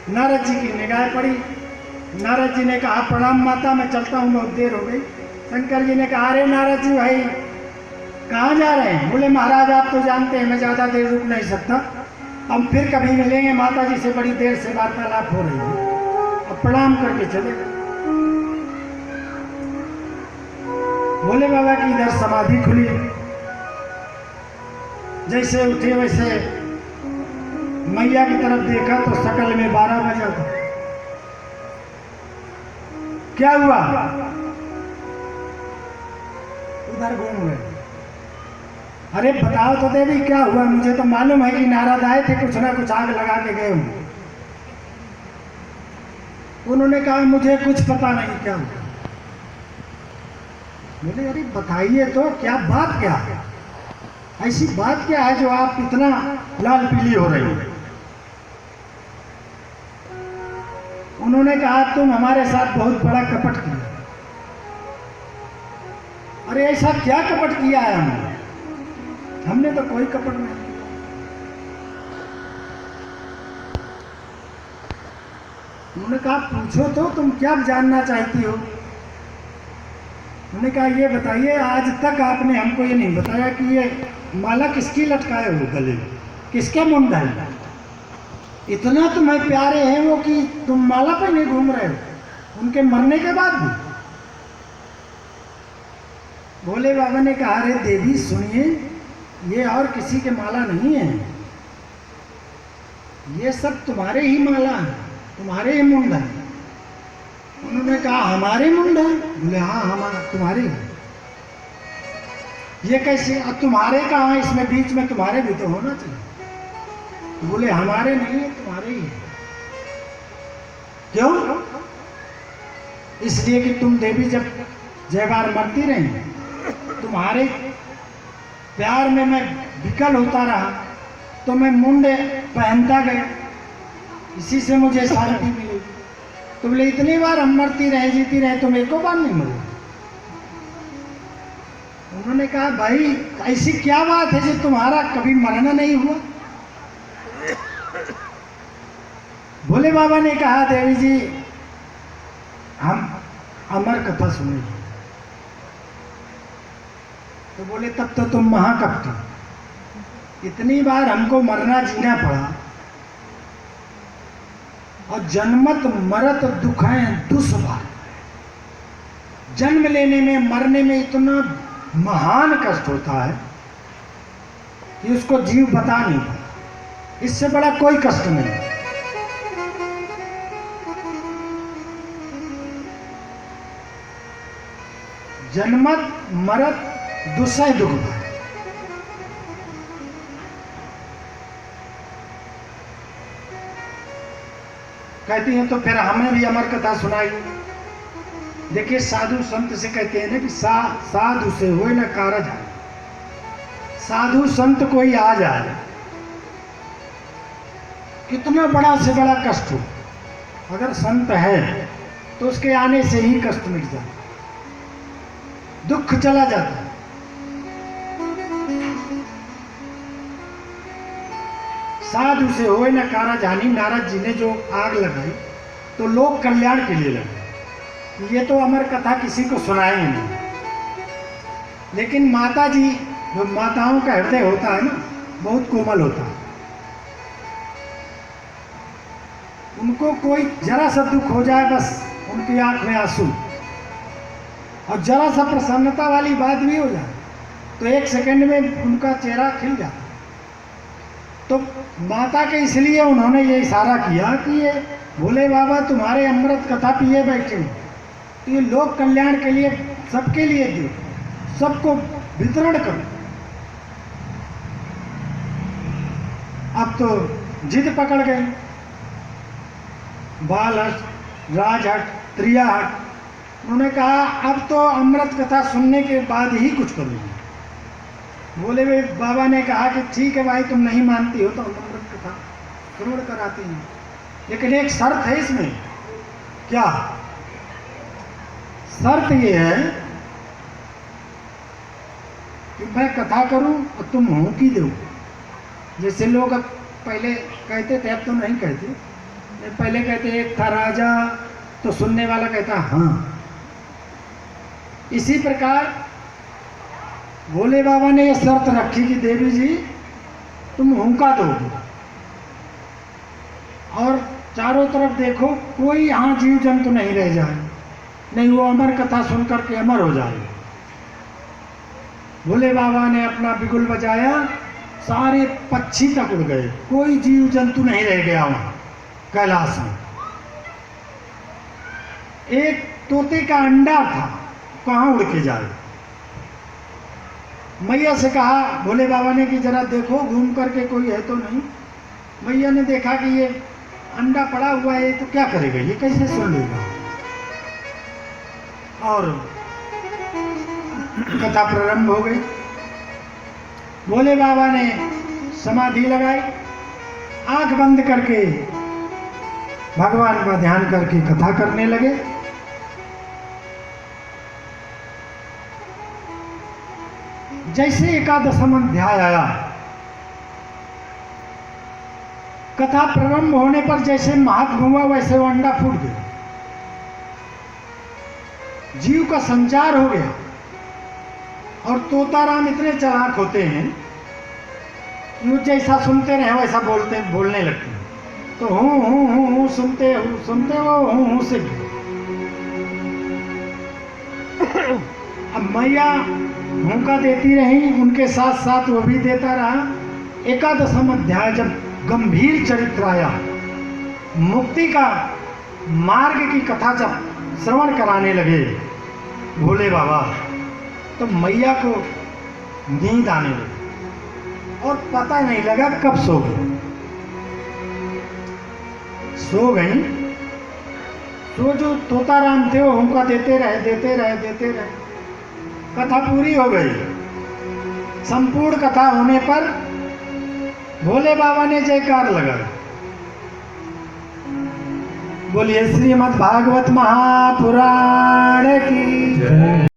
नारद जी की निगाह पड़ी। नारद जी ने कहा प्रणाम माता, मैं चलता हूँ, बहुत देर हो गई। शंकर जी ने कहा अरे नारद जी भाई कहाँ जा रहे हैं? बोले महाराज आप तो जानते हैं मैं ज़्यादा देर रुक नहीं सकता, हम फिर कभी मिलेंगे, माता जी से बड़ी देर से वार्तालाप हो रही है। अब प्रणाम करके चले। भोले बाबा की इधर समाधि खुली, जैसे उठे वैसे मैया की तरफ देखा तो शकल में 12 बजा था। क्या हुआ? उधर घूम गए। अरे बताओ तो देवी क्या हुआ? मुझे तो मालूम है कि नारद आए थे, कुछ ना कुछ आग लगा के गए होंगे। उन्होंने कहा मुझे कुछ पता नहीं क्या हुआ। बोले अरे बताइए तो क्या बात क्या है? ऐसी बात क्या है जो आप इतना लाल पीली हो रही हो? उन्होंने कहा तुम हमारे साथ बहुत बड़ा कपट किया। अरे ऐसा क्या कपट किया है हमने? हमने तो कोई कपट नहीं किया। उन्होंने कहा पूछो तो तुम क्या जानना चाहती हो? उन्होंने कहा ये बताइए आज तक आपने हमको ये नहीं बताया कि ये माला किसकी लटकाए हो गले में, किसके मुंड है? इतना तुम्हें प्यारे हैं वो कि तुम माला पे नहीं घूम रहे हो उनके मरने के बाद भी। भोले बाबा ने कहा अरे देवी सुनिए, ये और किसी के माला नहीं है, ये सब तुम्हारे ही माला है, तुम्हारे ही मुंड है। उन्होंने कहा हमारे मुंड है? बोले हाँ हमारा तुम्हारे ही। ये कैसे? अब तुम्हारे कहाँ? इसमें बीच में तुम्हारे भी तो होना चाहिए। तो बोले हमारे नहीं है, तुम्हारे ही है। क्यों? इसलिए कि तुम देवी जब जयकार मरती रही, तुम्हारे प्यार में मैं विकल होता रहा तो मैं मुंड पहनता गया, इसी से मुझे शांति मिली। तो बोले इतनी बार हम मरती रहे जीती रहे, तुम एको बार नहीं मरे। उन्होंने कहा भाई ऐसी क्या बात है जो तुम्हारा कभी मरना नहीं हुआ? भोले बाबा ने कहा देवी जी हम अमर कथा सुनेंगे। तो बोले तब तो तुम महाकपटी, इतनी बार हमको मरना जीना पड़ा और जन्मत मरत दुख है दुष्भार। जन्म लेने में मरने में इतना महान कष्ट होता है कि उसको जीव बता नहीं पाता, इससे बड़ा कोई कष्ट नहीं। जन्मत मरत दुसह दुख भाई। कहती हैं तो फिर हमें भी अमर कथा सुनाइए। देखिए साधु संत से कहते हैं ना कि साधु से होए ना कारज है। साधु संत कोई आ जाए, कितना बड़ा से बड़ा कष्ट हो, अगर संत है तो उसके आने से ही कष्ट मिट जाता, दुख चला जाता है। साधु से होए न कारज हानि। नारद जी ने जो आग लगाई तो लोक कल्याण के लिए लगाई। ये तो अमर कथा किसी को सुनाएंगे नहीं, लेकिन माता जी जो माताओं का हृदय होता है ना बहुत कोमल होता है। उनको कोई जरा सा दुख हो जाए बस उनकी आंख में आंसू, और जरा सा प्रसन्नता वाली बात भी हो जाए तो एक सेकंड में उनका चेहरा खिल जाता। तो माता के इसलिए उन्होंने ये इशारा किया कि ये भोले बाबा तुम्हारे अमृत कथा पिए बैठे, तो ये लोक कल्याण के लिए सबके लिए दो, सबको वितरण करो। अब तो जिद पकड़ गए, बालहट, राजहट, त्रियाहट। उन्होंने कहा अब तो अमृत कथा सुनने के बाद ही कुछ करूँगी। बोले वे बाबा ने कहा कि ठीक है भाई तुम नहीं मानती हो तो हम अमृत कथा श्रवण कराते हैं, लेकिन एक शर्त है इसमें। क्या शर्त? ये है कि मैं कथा करूं और तुम हुंकी दो। जैसे लोग अब पहले कहते थे, अब तो नहीं कहते, पहले कहते एक था राजा, तो सुनने वाला कहता हाँ। इसी प्रकार भोले बाबा ने यह शर्त रखी कि देवी जी तुम हुंका दोगे और चारों तरफ देखो कोई यहाँ जीव जंतु नहीं रह जाए, नहीं वो अमर कथा सुनकर के अमर हो जाए। भोले बाबा ने अपना बिगुल बजाया, सारे पक्षी तक उड़ गए, कोई जीव जंतु नहीं रह गया वहां कैलाश में। एक तोते का अंडा था, कहाँ उड़ के जाए। मैया से कहा भोले बाबा ने कि जरा देखो घूम करके कोई है तो नहीं। मैया ने देखा कि ये अंडा पड़ा हुआ है, तो क्या करेगा, ये कैसे सुन लेगा। और कथा प्रारंभ हो गई। भोले बाबा ने समाधि लगाई, आंख बंद करके भगवान का ध्यान करके कथा करने लगे। जैसे एकादशम अध्याय आया, कथा प्रारंभ होने पर जैसे महात्म हुआ वैसे वो अंडा फूट गया, जीव का संचार हो गया। और तोताराम इतने चालाक होते हैं, वो जैसा सुनते रहे वैसा बोलने लगते हैं। तो हूँ सुनते वो हूँ से। अब मैया हुंका देती रही, उनके साथ साथ वो भी देता रहा। एकादशम अध्याय जब गंभीर चरित्र आया, मुक्ति का मार्ग की कथा जब श्रवण कराने लगे भोले बाबा, तो मैया को नींद आने लगी और पता नहीं लगा कब सो गई। सो गई तो जो तोताराम थे वो हुंका देते रहे। कथा पूरी हो गई। संपूर्ण कथा होने पर भोले बाबा ने जयकार लगाया। बोलिए श्रीमद् भागवत महापुराण की जय।